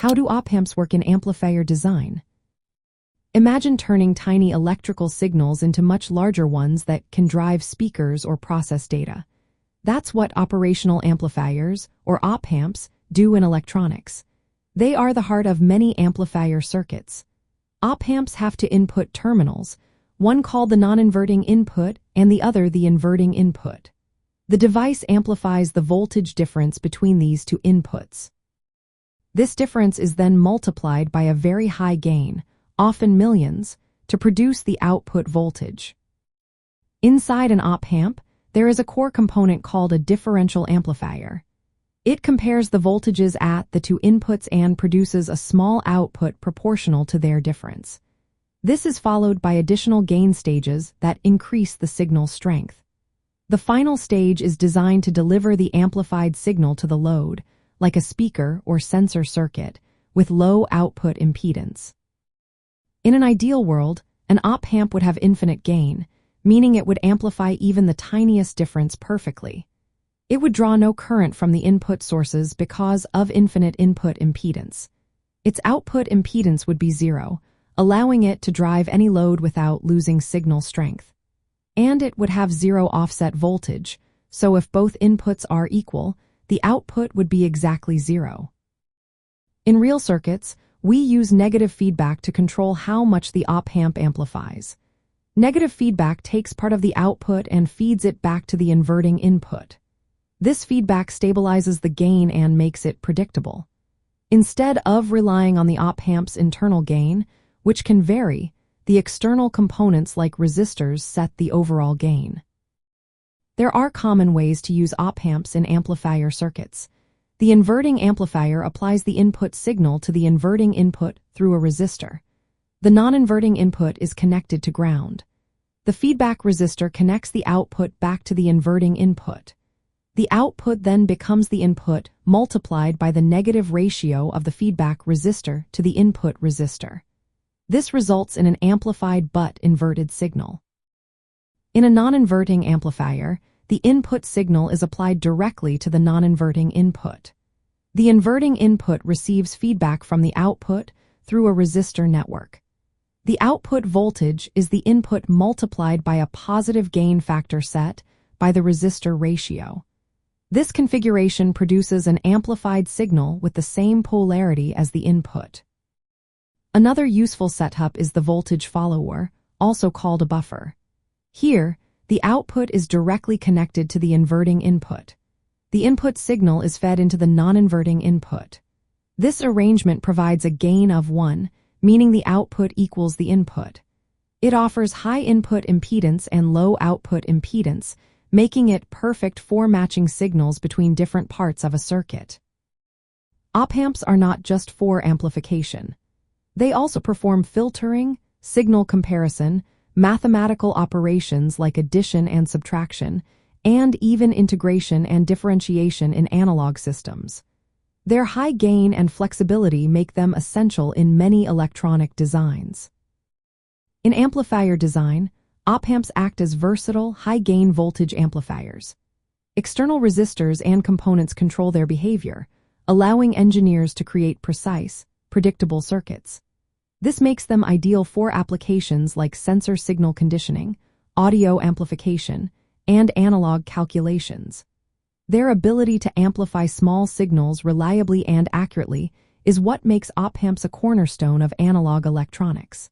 How do op-amps work in amplifier design? Imagine turning tiny electrical signals into much larger ones that can drive speakers or process data. That's what operational amplifiers, or op-amps, do in electronics. They are the heart of many amplifier circuits. Op-amps have two input terminals, one called the non-inverting input and the other the inverting input. The device amplifies the voltage difference between these two inputs. This difference is then multiplied by a very high gain, often millions, to produce the output voltage. Inside an op-amp, there is a core component called a differential amplifier. It compares the voltages at the two inputs and produces a small output proportional to their difference. This is followed by additional gain stages that increase the signal strength. The final stage is designed to deliver the amplified signal to the load, like a speaker or sensor circuit, with low output impedance. In an ideal world, an op-amp would have infinite gain, meaning it would amplify even the tiniest difference perfectly. It would draw no current from the input sources because of infinite input impedance. Its output impedance would be zero, allowing it to drive any load without losing signal strength. And it would have zero offset voltage, so if both inputs are equal, the output would be exactly zero. In real circuits, we use negative feedback to control how much the op-amp amplifies. Negative feedback takes part of the output and feeds it back to the inverting input. This feedback stabilizes the gain and makes it predictable. Instead of relying on the op-amp's internal gain, which can vary, the external components like resistors set the overall gain. There are common ways to use op-amps in amplifier circuits. The inverting amplifier applies the input signal to the inverting input through a resistor. The non-inverting input is connected to ground. The feedback resistor connects the output back to the inverting input. The output then becomes the input multiplied by the negative ratio of the feedback resistor to the input resistor. This results in an amplified but inverted signal. In a non-inverting amplifier, the input signal is applied directly to the non-inverting input. The inverting input receives feedback from the output through a resistor network. The output voltage is the input multiplied by a positive gain factor set by the resistor ratio. This configuration produces an amplified signal with the same polarity as the input. Another useful setup is the voltage follower, also called a buffer. Here, the output is directly connected to the inverting input. The input signal is fed into the non-inverting input. This arrangement provides a gain of 1, meaning the output equals the input. It offers high input impedance and low output impedance, making it perfect for matching signals between different parts of a circuit. Op-amps are not just for amplification. They also perform filtering, signal comparison, mathematical operations like addition and subtraction, and even integration and differentiation in analog systems. Their high gain and flexibility make them essential in many electronic designs. In amplifier design, op-amps act as versatile, high-gain voltage amplifiers. External resistors and components control their behavior, allowing engineers to create precise, predictable circuits. This makes them ideal for applications like sensor signal conditioning, audio amplification, and analog calculations. Their ability to amplify small signals reliably and accurately is what makes op-amps a cornerstone of analog electronics.